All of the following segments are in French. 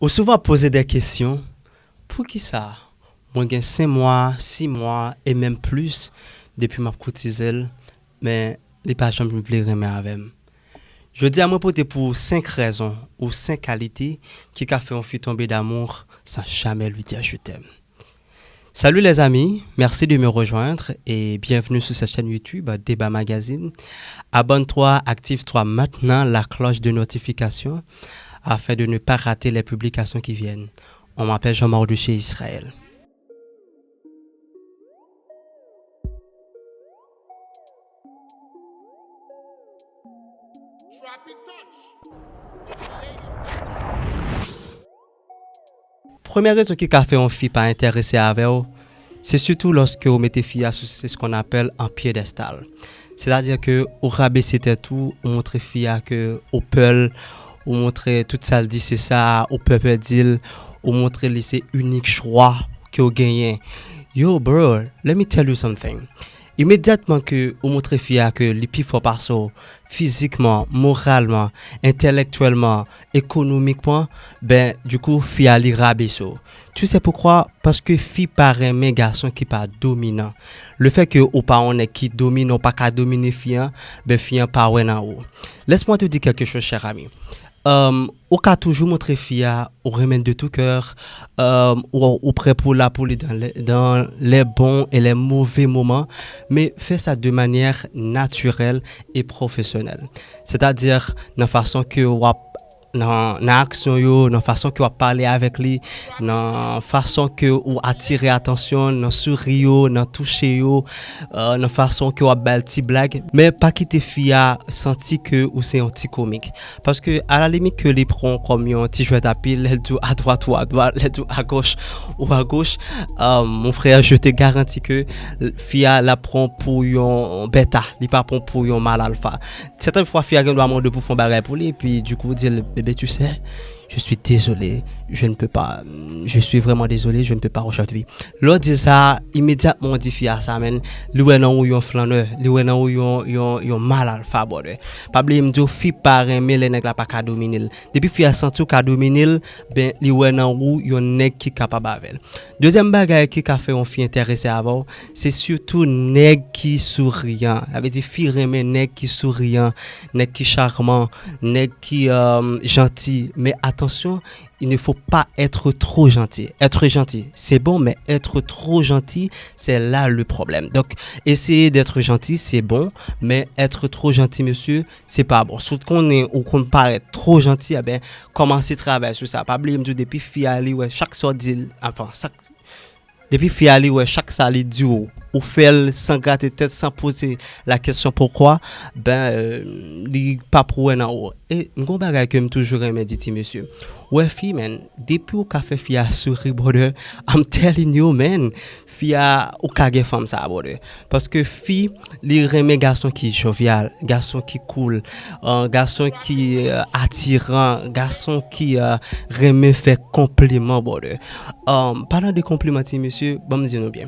Ou souvent poser des questions, pour qui ça? Moi, j'ai 5 mois, 6 mois et même plus depuis ma cotiselle, mais les pas jamais voulu remettre avec moi. Je dis à moi pour 5 raisons ou 5 qualités qui a fait un fille tomber d'amour sans jamais lui dire je t'aime. Salut les amis, merci de me rejoindre et bienvenue sur cette chaîne YouTube Débat Magazine. Abonne-toi, active-toi maintenant la cloche de notification afin de ne pas rater les publications qui viennent. On m'appelle Jean-Marc de chez Israël. Première raison qui a fait un fille pas intéressé avec vous, c'est surtout lorsque vous mettez fille à ce qu'on appelle un piédestal. C'est-à-dire que vous rabaissez tout, vous montrez fille que au peul, vous montrez tout ça dit c'est ça, au peuple dit, vous montrez c'est unique choix que vous gagnez. Yo bro, let me tell you something. Immédiatement que vous montrez fille que les plus fort par ça, physiquement, moralement, intellectuellement, économiquement, ben du coup fille a li rabaisse. Tu sais pourquoi? Parce que fille paraît un garçon qui pas dominant. Le fait que ou pas on est qui domine ou pas qu'à dominer fille, ben fille pas ouais en haut. Laisse-moi te dire quelque chose cher ami. Au cas toujours montrer fille au remède de tout cœur ou prêt pour la pour dans les bons et les mauvais moments, mais fais ça de manière naturelle et professionnelle, c'est-à-dire de façon que dans action yo, dans façon que on parler avec lui, dans façon que ou attirer attention, dans sourire, dans toucher yo, dans façon que on belle petite blague, mais pas quitter fia senti que ou c'est un petit comique parce que à la limite que les prend comme un petit jouet à pile, elle dit à droite ou à droite, elle dit à gauche ou à gauche, mon frère, je te garantis que fia la prend pour un bêta, il pas prend pour un mal alpha. Certaines fois fia doit demander pour faire bagarre pour lui puis du coup dire bébé, tu sais, je suis désolé, je ne peux pas, je suis vraiment désolé, je ne peux pas aujourd'hui. L'autre dit ça, immédiatement on dit à ça, men, lui non ou yon flaneur, lui non ou yon mal alpha, bordel. Pas oublier me dire, fi pas aimer les nèg la pas ka dominer. Depuis fi a senti ka dominer, ben, lui non ou yon nèg qui capable avec. Deuxième bagage qui a fait on fi intéressé avant, c'est surtout nèg qui souriant. Ça veut dire fi remet nèg qui souriant, nèg qui charmant, nèg qui gentil, mais attention, il ne faut pas être trop gentil. Être gentil, c'est bon, mais être trop gentil, c'est là le problème. Donc, essayer d'être gentil, c'est bon, mais être trop gentil, monsieur, c'est pas bon. Surtout qu'on est ou qu'on paraît trop gentil, eh ben, commencez à travailler sur ça. Pas oublier me dire depuis fiali, ouais, chaque sortie, enfin, depuis fiali, ouais, chaque sali duo, ou fait sans gratter tête, sans poser la question pourquoi, ben, li pas pour en haut. Et m'gon bagay que toujours aimé dit monsieur. Ouais, fille, man, depuis ou ka fait fille sourire, brother, I'm telling you, man, fille ou ka gen femme ça, brother. Parce que fille, li remet garçon qui jovial, garçon qui cool, garçon qui attirant, garçon qui remet fait compliment, brother. Parlant de compliments, monsieur, bon me dire bien.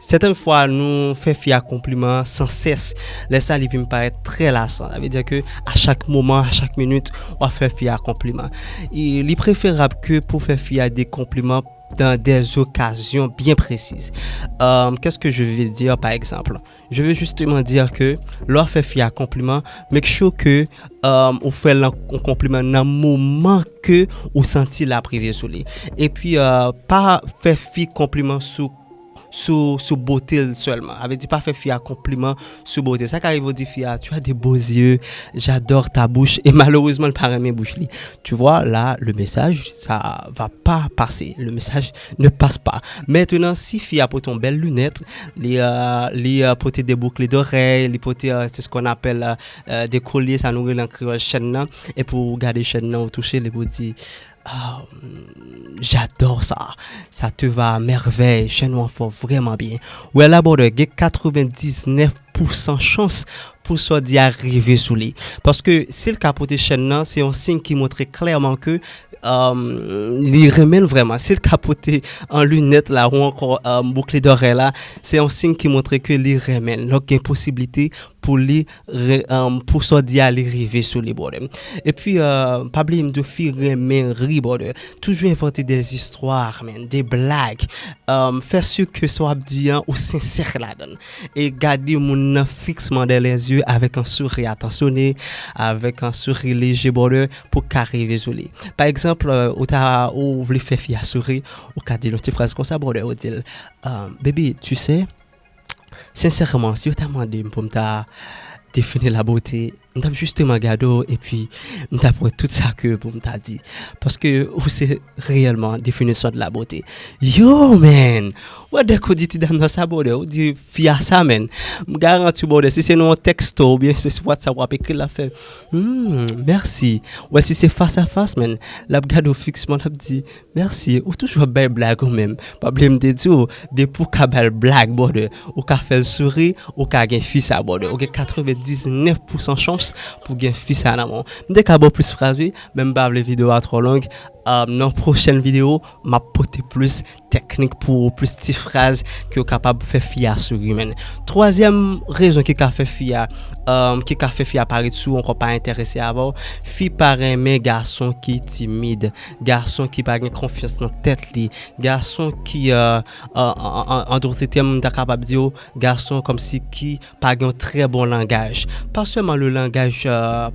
Certaines fois, nous faisons un compliment sans cesse. Les ça, me paraît très lassant. Ça veut dire que à chaque moment, à chaque minute, on va faire un compliment. Il est préférable que pour faire des compliments dans des occasions bien précises. Qu'est-ce que je vais dire par exemple? Je veux justement dire que lors fait un compliment, make sure que on fait un compliment dans le moment que on sentit la privée sur lui. Et puis pas faire compliment sous beauté seulement. Avait dit pas faire fille à compliment sous beauté. Ça qu'arrive au dit fille, tu as des beaux yeux, j'adore ta bouche et malheureusement le paraît mes bouches. Tu vois là le message ça va pas passer. Le message ne passe pas. Maintenant si fille a pour ton belle lunette, les porter des boucles d'oreilles, les porter c'est ce qu'on appelle des colliers ça nous en créole chaîne et pour garder chaîne ou toucher les bouts oh, j'adore ça. Ça te va à merveille. Chez nous, on fait vraiment bien. Ouais, là, il y a 99% chance pour ça d'y arriver sous lui. Parce que si le capote chaîne, c'est un signe qui montre clairement que il remène vraiment. Si le capoté en lunettes là ou encore bouclé d'oreille là, c'est un signe qui montre que il remène. Donc il y a une possibilité pour lui pour ça d'y aller arriver sur les bords. Et puis pas oublier de faire mais rire bords. Toujours inventer des histoires, man, des blagues. Faire ce que soit dit ou sincère là-dedans. Et garder mon fixement dans les yeux avec un sourire attentionné, avec un sourire léger border pour qu'arriver sur lui. Par exemple, ou voulez faire fier sourire, ou qu'a dit une petite phrase comme ça border, ou dit baby, tu sais, sincèrement, si tu t'as demandé pour me définir la beauté, m't'a justement regardé et puis m't'a pris tout ça que pour m't'a dit parce que c'est réellement définition de la beauté. Yo man, what the coup dit dans sa beauté, ou dit fia ça man. Me garantis beauté si c'est non texto ou bien c'est WhatsApp ou écrit la fait. Merci. Ouais si c'est face à face man, la regarde fixement la dit merci ou toujours belle blague ou même. Pas blâme de tout, des pour ka belle blague beauté, ou ka faire sourire ou ka gain fils à beauté. OK 99% chance pour gagner fils à l'amour. Dès qu'il y a plus phrase, même pas les vidéos à trop longues. Dans la prochaine vidéo, m'a porté plus technique pour plus de phrases que capable de faire fier sur lui-même. Troisième raison qui a fait fier, apparaître sous encore pas intéressé avant, fille par un garçon qui est timide, garçon qui pas confiance dans tête li, garçon qui en d'autres termes capable dire garçon comme si qui pas un très bon langage, pas seulement le langage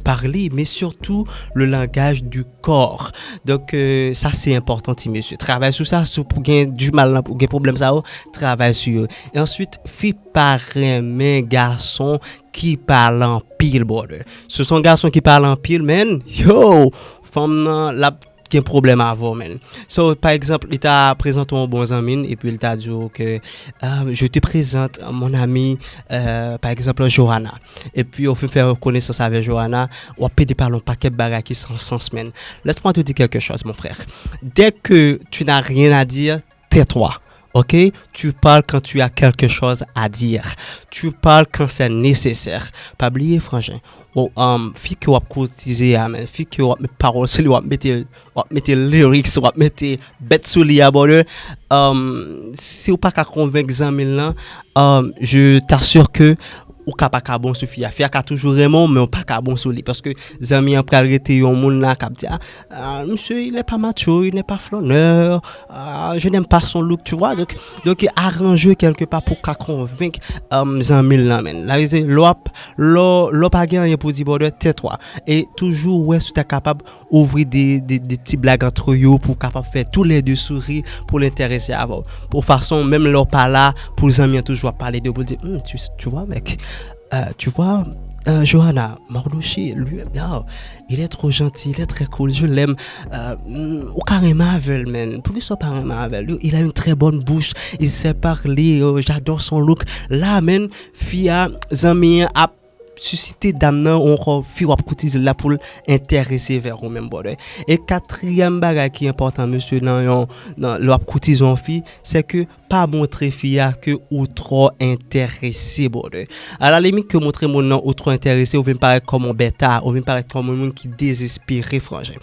parlé mais surtout le langage du corps. Donc ça c'est important monsieur. Travaille sur ça pour gagner du mal pour gagner problème ça, travaille sur. Et ensuite fille par un garçon qui parle en pile border. Ce sont garçons qui parlent en pile man. Yo, femme la un problème à avoir man. So par exemple, il t'a présenté un bon ami et puis il t'a dit que je te présente mon ami par exemple Johanna. Et puis on fait faire connaissance avec Johanna, on peut te parler un paquet de bagages qui sont sans semaine. Laisse-moi te dire quelque chose mon frère. Dès que tu n'as rien à dire, tais-toi. OK, tu parles quand tu as quelque chose à dire. Tu parles quand c'est nécessaire. Pas oublier frangin. Fille que vous cotiser amen, fille que vous paroles sur vous mettre lyrics, vous mettre bête sur les abonnés. Si vous pas qu'à convaincre amis là, je t'assure que ou pas bon sur fille a toujours vraiment mais pas bon sur lui parce que zami en arrêter un monde là qui dit monsieur il est pas macho, il n'est pas flâneur, je n'aime pas son look, tu vois, donc arranger quelque part pour convaincre zami là men là c'est l'op pas gagner pour dire bon tais-toi et toujours ouais si tu es capable ouvrir des petits blagues entre eux pour capable faire tous les deux sourire pour l'intéresser avant pour façon même leur pas là pour zami toujours parler de pour dire tu vois mec. Tu vois, Johanna, Mardouchi, lui, il est trop gentil, il est très cool, je l'aime. Au carrément avec man, pour lui, soit carrément avec lui, il a une très bonne bouche, il sait parler, j'adore son look. Là, man, fia, zami, a susciter d'amener encore fi wap cotiser là pour intéresser vers au même bord. Et quatrième bagage qui est important monsieur dans l'op cotiser en fille, c'est que pas montrer fille que ou trop intéressé bord. À la limite que montrer mon nom ou trop intéressé ou vient paraître comme un bêta ou vient paraître comme un monde qui désespéré frangin.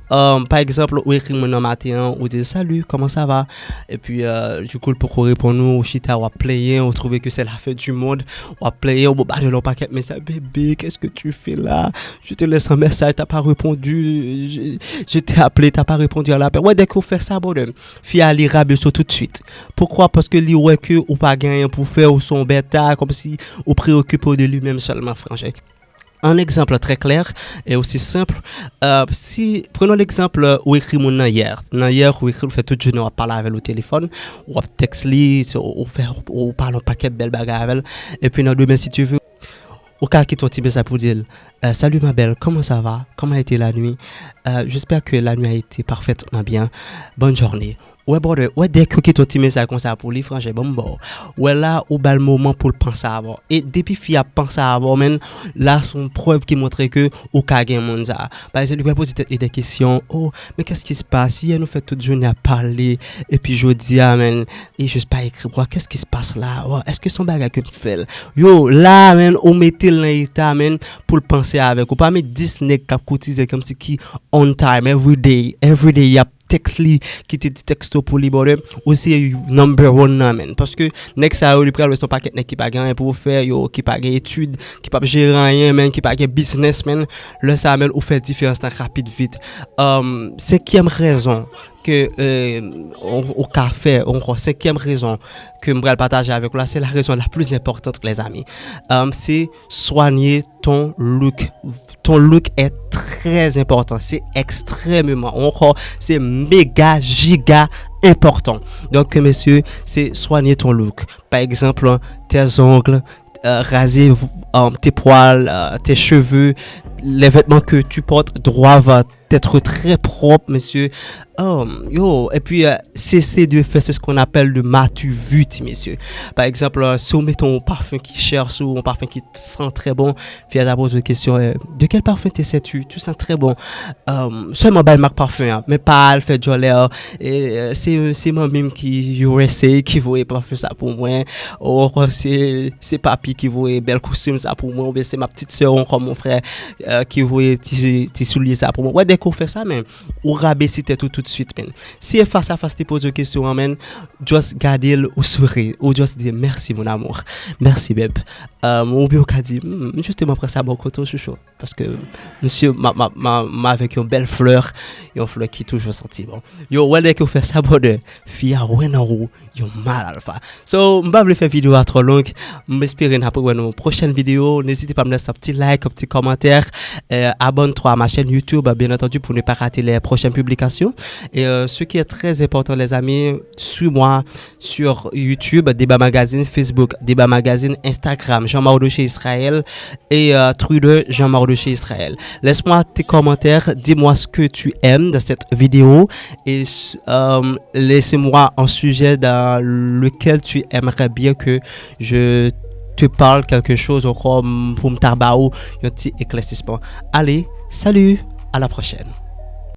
Par exemple, ou écrit mon nom matin ou dire salut, comment ça va? Et puis du coup pour répondre nous chita ou player, on trouver que c'est la fin du monde, ou player ou bah le paquet message bébé, qu'est-ce que tu fais là? Je te laisse un message, t'as pas répondu, je t'ai appelé, t'as pas répondu à l'appel. Ouais, dès qu'on fait ça, bon, fille à l'irabe tout de suite. Pourquoi? Parce que lui, ouais, que ou pas gagné pour faire ou son bêta, comme si ou préoccupé de lui-même seulement, frangin. Un exemple très clair et aussi simple. Si prenons l'exemple où écrit mon nom hier. Hier où écrit fait toute journée on parle avec le téléphone, ou texte lui, ou parle un paquet de belles bagarres avec. Et puis dans demain si tu veux au cas qui ton petit message pour dire salut ma belle, comment ça va? Comment a été la nuit? J'espère que la nuit a été parfaitement bien. Bonne journée. Ouais brother, ouais dès que ton petit message comme ça pour lui franchement bon. Ouais là au bel moment pour le penser avant. Et depuis fille a pensé avant men là son preuve qui montrait que au cas gain monde ça. Parce que lui peut poser des questions. Oh, mais qu'est-ce qui se passe? Hier nous fait toute journée à parler et puis je dis amen et juste pas écrit quoi, qu'est-ce qui se passe là? Oh, est-ce que son bagage que fait? Yo, là men on mettait l'état men pour le penser avec ou pas mais 10 nèg cap cotiser comme si qui on time every day y a texte li, qui te dit texto pour li bonheur, aussi number one nan men. Parce que nek ça yo li pral son paquet nek qui pas rien pour faire yo, qui pas gain étude, qui pas gérer rien men, qui pas gain business men, le ça men ou fait différence dans rapide vite. Cinquième raison que au café, encore cinquième raison que je vais partager avec vous, c'est la raison la plus importante, les amis. C'est soigner ton look. Ton look est très important. C'est extrêmement, encore, c'est méga, giga important. Donc, messieurs, c'est soigner ton look. Par exemple, tes ongles, raser tes poils, tes cheveux, les vêtements que tu portes doivent être très propres, monsieur. Et puis, cessez de faire ce qu'on appelle le matu-vut, messieurs. Par exemple, si on met ton parfum qui cherche ou un parfum qui sent très bon, fais d'abord une question, de quel parfum t'essaies-tu? Tu sens très bon. Seulement, belle marque parfum, hein, mais pas le fait de joler. C'est moi-même qui essaie, qui voulait parfum ça pour moi. Ou c'est papi qui voulait bel costume ça pour moi. Ou bien c'est ma petite soeur, comme mon frère, qui voulait tes souliers ça pour moi. Ouais, dès qu'on fait ça, mais on rabaisse tout de suite, man. Si face à face, tu poses une question, man, juste garder le sourire, ou juste dire merci, mon amour, merci, babe. Ou bien, on dit, justement, après ça, bon, côté, chouchou. Parce que, monsieur, m'a avec une belle fleur, une fleur qui est toujours senti bon. Yo, ouais, dès qu'on fait ça, bonheur, fille, ouais, non, yo, mal à le faire. So, je vais faire vidéo à trop longue. J'espère après une prochaine vidéo. N'hésitez pas à me laisser un petit like, un petit commentaire. Abonne-toi à ma chaîne YouTube, bien entendu, pour ne pas rater les prochaines publications. Et ce qui est très important, les amis, suis-moi sur YouTube, Débat Magazine, Facebook, Débat Magazine, Instagram, Jean-Marc Israël et Twitter, Jean-Marc Israël. Laisse-moi tes commentaires, dis-moi ce que tu aimes de cette vidéo et laissez-moi un sujet dans lequel tu aimerais bien que je te parle quelque chose encore pour me tarbaou, un petit éclaircissement. Allez, salut, à la prochaine.